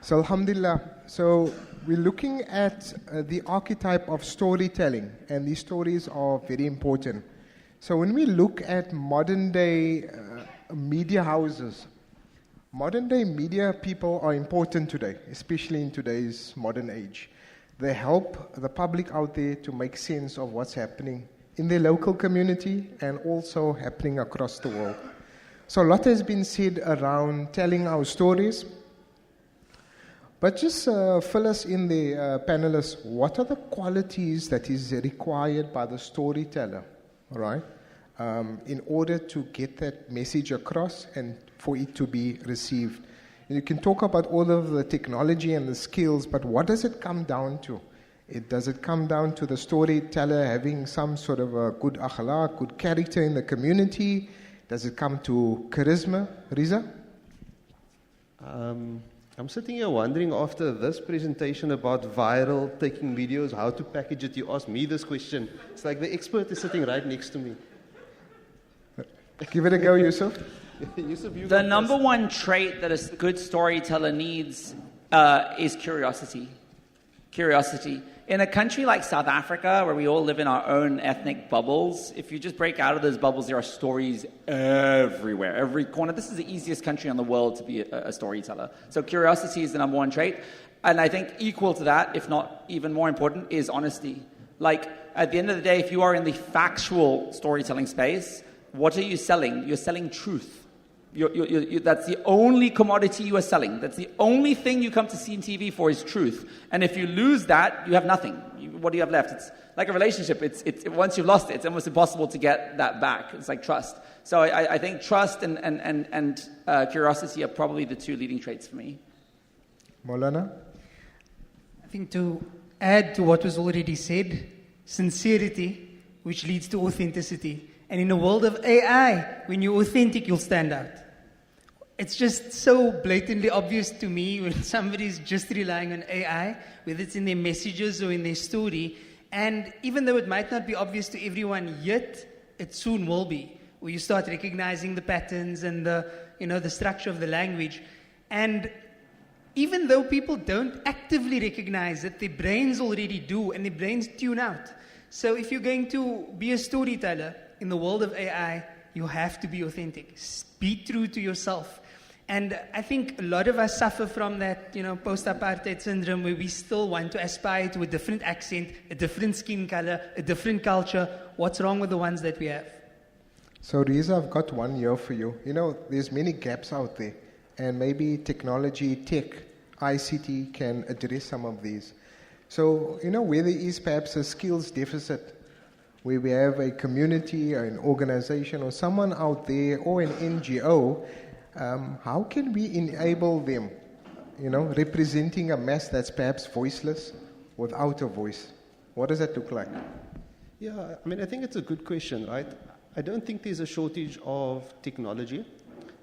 So Alhamdulillah, so we're looking at the archetype of storytelling, and these stories are very important. So when we look at modern day media houses, modern day media people are important today, especially in today's modern age. They help the public out there to make sense of what's happening in their local community and also happening across the world. So a lot has been said around telling our stories. But just fill us in the panelists, what are the qualities that is required by the storyteller, all right, in order to get that message across and for it to be received? And you can talk about all of the technology and the skills, but what does it come down to? Does it come down to the storyteller having some sort of a good akhlaq, good character in the community? Does it come to charisma? Reza? I'm sitting here wondering after this presentation about viral, taking videos, how to package it. You ask me this question. It's like the expert is sitting right next to me. Give it a go, Yusuf. Yusuf, you the number one trait that a good storyteller needs is curiosity. Curiosity. In a country like South Africa, where we all live in our own ethnic bubbles, if you just break out of those bubbles, there are stories everywhere, every corner. This is the easiest country in the world to be a storyteller. So curiosity is the number one trait. And I think equal to that, if not even more important, is honesty. Like, at the end of the day, if you are in the factual storytelling space, what are you selling? You're selling truth. That's the only commodity you are selling. That's the only thing you come to see in TV for is truth. And if you lose that, you have nothing. What do you have left? It's like a relationship. Once you've lost it, it's almost impossible to get that back. It's like trust. So I think trust and curiosity are probably the two leading traits for me. Maulana? I think to add to what was already said, sincerity, which leads to authenticity. And in a world of AI, when you're authentic, you'll stand out. It's just so blatantly obvious to me when somebody's just relying on AI, whether it's in their messages or in their story. And even though it might not be obvious to everyone yet, it soon will be, where you start recognizing the patterns and the structure of the language. And even though people don't actively recognize it, their brains already do, and their brains tune out. So if you're going to be a storyteller in the world of AI, you have to be authentic. Be true to yourself. And I think a lot of us suffer from that, post-apartheid syndrome, where we still want to aspire to a different accent, a different skin color, a different culture. What's wrong with the ones that we have? So Reza, I've got one year for you. There's many gaps out there, and maybe technology, tech, ICT can address some of these. So, where there is perhaps a skills deficit, where we have a community or an organization or someone out there or an NGO, how can we enable them, representing a mass that's perhaps voiceless, without a voice? What does that look like? Yeah, I think it's a good question, right? I don't think there's a shortage of technology.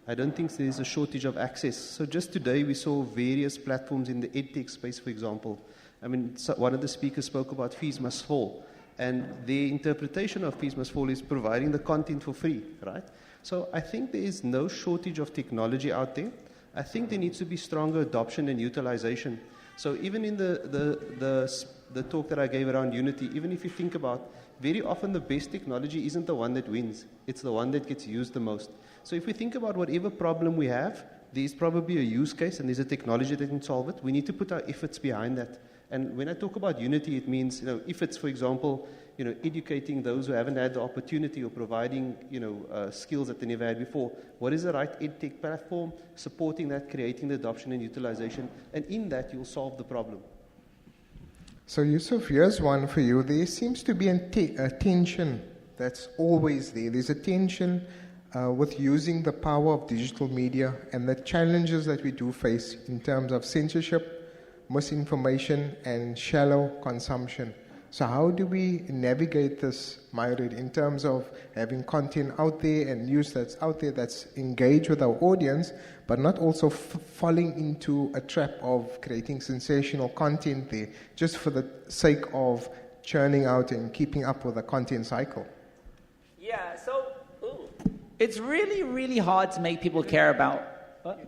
I don't think there's a shortage of access. So just today we saw various platforms in the edtech space, for example. One of the speakers spoke about fees must fall. And the interpretation of fees must fall is providing the content for free, right? So I think there is no shortage of technology out there. I think there needs to be stronger adoption and utilization. So even in the talk that I gave around unity, even if you think about, very often the best technology isn't the one that wins. It's the one that gets used the most. So if we think about whatever problem we have, there's probably a use case and there's a technology that can solve it. We need to put our efforts behind that. And when I talk about unity, it means, if it's, for example, educating those who haven't had the opportunity or providing, skills that they never had before, what is the right edtech platform, supporting that, creating the adoption and utilization, and in that you'll solve the problem. So Yusuf, here's one for you. There seems to be a tension that's always there. There's a tension with using the power of digital media and the challenges that we do face in terms of censorship, misinformation, and shallow consumption. So how do we navigate this, Myrid, in terms of having content out there and news that's out there that's engaged with our audience, but not also falling into a trap of creating sensational content there, just for the sake of churning out and keeping up with the content cycle? Yeah, it's really, really hard to make people care about... What?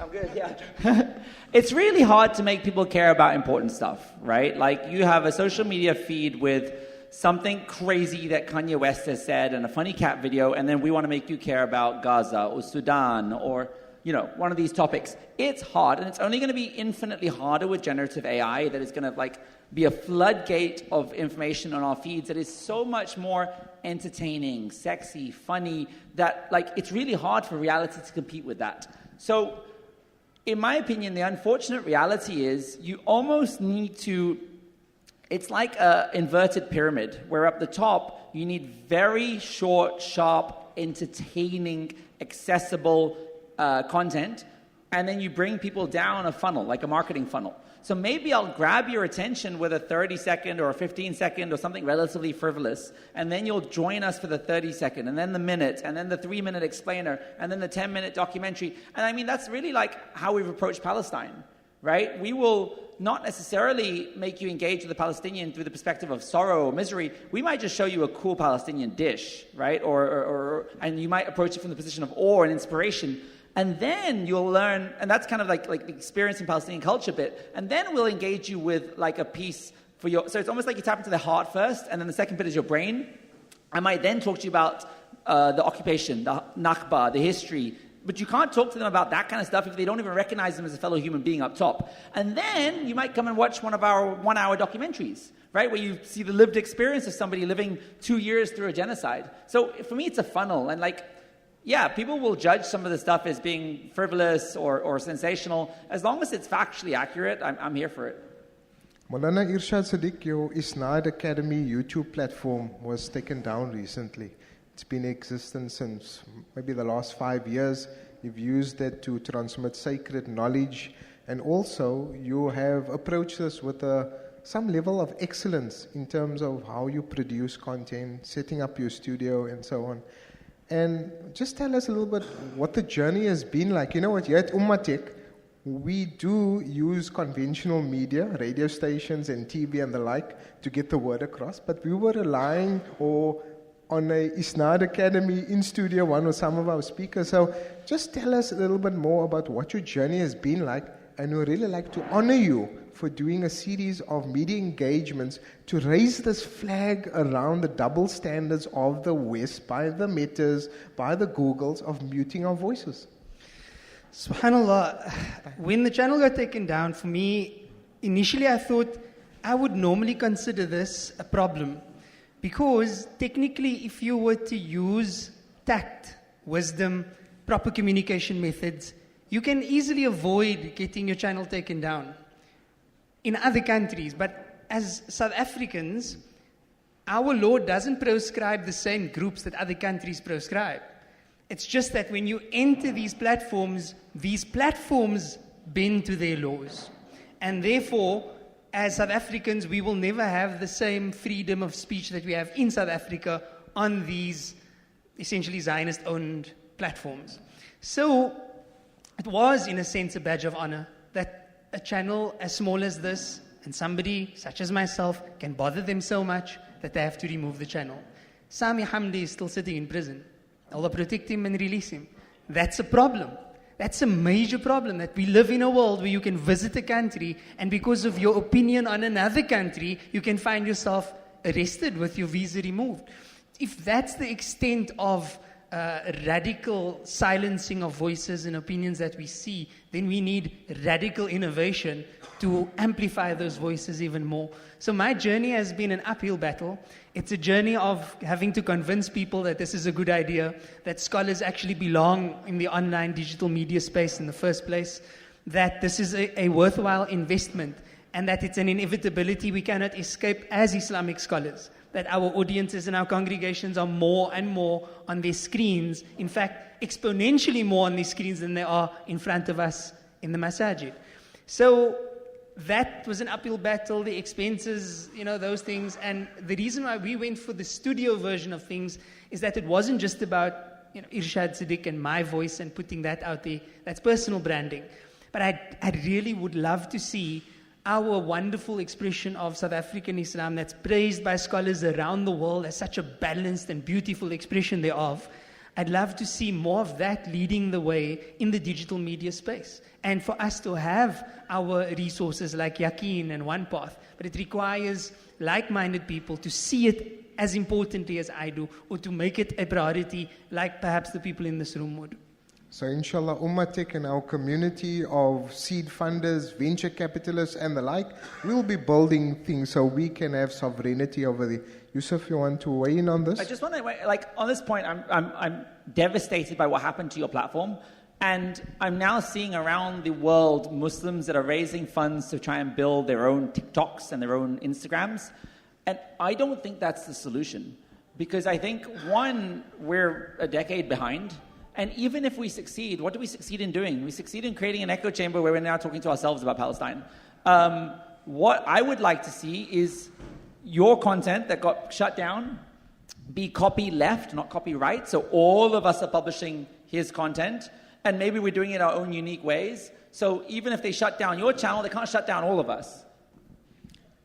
I'm good, yeah. It's really hard to make people care about important stuff, right? Like, you have a social media feed with something crazy that Kanye West has said and a funny cat video, and then we want to make you care about Gaza or Sudan or, one of these topics. It's hard, and it's only going to be infinitely harder with generative AI that is going to, be a floodgate of information on our feeds that is so much more entertaining, sexy, funny, that, it's really hard for reality to compete with that. So, in my opinion, the unfortunate reality is you almost need to... It's like an inverted pyramid, where up the top, you need very short, sharp, entertaining, accessible content, and then you bring people down a funnel, like a marketing funnel. So maybe I'll grab your attention with a 30-second or a 15-second or something relatively frivolous, and then you'll join us for the 30-second, and then the minute, and then the 3-minute explainer, and then the 10-minute documentary. And I mean, that's really like how we've approached Palestine, right? We will not necessarily make you engage with the Palestinian through the perspective of sorrow or misery. We might just show you a cool Palestinian dish, right? And you might approach it from the position of awe and inspiration. And then you'll learn, and that's kind of like the experience in Palestinian culture bit, and then we'll engage you with a piece for your, so it's almost like you tap into the heart first, and then the second bit is your brain. I might then talk to you about the occupation, the Nakba, the history, but you can't talk to them about that kind of stuff if they don't even recognize them as a fellow human being up top. And then you might come and watch one of our 1-hour documentaries, right, where you see the lived experience of somebody living 2 years through a genocide. So for me, it's a funnel, and yeah, people will judge some of the stuff as being frivolous or sensational. As long as it's factually accurate, I'm here for it. Maulana Irshaad Sedick, your Irshaad Academy YouTube platform was taken down recently. It's been in existence since maybe the last 5 years. You've used it to transmit sacred knowledge, and also you have approached this with some level of excellence in terms of how you produce content, setting up your studio, and so on. And just tell us a little bit what the journey has been like. You know what, here at Ummah, we do use conventional media, radio stations and TV and the like, to get the word across, but we were relying on a Irshaad Academy in Studio One with some of our speakers. So just tell us a little bit more about what your journey has been like, and we'd really like to honor you for doing a series of media engagements to raise this flag around the double standards of the West by the Metas, by the Googles, of muting our voices. SubhanAllah, when the channel got taken down, for me, initially I thought I would normally consider this a problem. Because technically, if you were to use tact, wisdom, proper communication methods, you can easily avoid getting your channel taken down in other countries. But as South Africans, our law doesn't prescribe the same groups that other countries prescribe. It's just that when you enter these platforms bend to their laws. And therefore, as South Africans, we will never have the same freedom of speech that we have in South Africa on these essentially Zionist-owned platforms. So it was, in a sense, a badge of honor that a channel as small as this and somebody such as myself can bother them so much that they have to remove the channel. Sami Hamdi is still sitting in prison. Allah protect him and release him. That's a problem. That's a major problem, that we live in a world where you can visit a country and because of your opinion on another country, you can find yourself arrested with your visa removed. If that's the extent of radical silencing of voices and opinions that we see, then we need radical innovation to amplify those voices even more. So my journey has been an uphill battle. It's a journey of having to convince people that this is a good idea, that scholars actually belong in the online digital media space in the first place, that this is a worthwhile investment, and that it's an inevitability we cannot escape as Islamic scholars, that our audiences and our congregations are more and more on their screens, in fact, exponentially more on their screens than they are in front of us in the masajid. So that was an uphill battle, the expenses, those things. And the reason why we went for the studio version of things is that it wasn't just about Irshaad Sedick and my voice and putting that out there. That's personal branding. But I really would love to see our wonderful expression of South African Islam that's praised by scholars around the world as such a balanced and beautiful expression thereof. I'd love to see more of that leading the way in the digital media space. And for us to have our resources like Yaqeen and OnePath, but it requires like-minded people to see it as importantly as I do, or to make it a priority like perhaps the people in this room would. So inshallah, Ummah Tech and our community of seed funders, venture capitalists and the like, we'll be building things so we can have sovereignty over the... Yusuf, you want to weigh in on this? I just want to, like, on this point, I'm devastated by what happened to your platform. And I'm now seeing around the world Muslims that are raising funds to try and build their own TikToks and their own Instagrams. And I don't think that's the solution. Because I think, one, we're a decade behind. And even if we succeed, what do we succeed in doing? We succeed in creating an echo chamber where we're now talking to ourselves about Palestine. What I would like to see is your content that got shut down be copy left, not copy right. So all of us are publishing his content. And maybe we're doing it in our own unique ways. So even if they shut down your channel, they can't shut down all of us.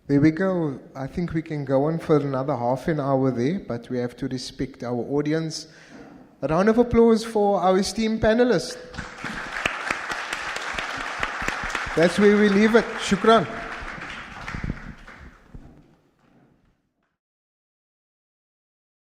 There we go. I think we can go on for another half an hour there, but we have to respect our audience. A round of applause for our esteemed panelists. That's where we leave it. Shukran.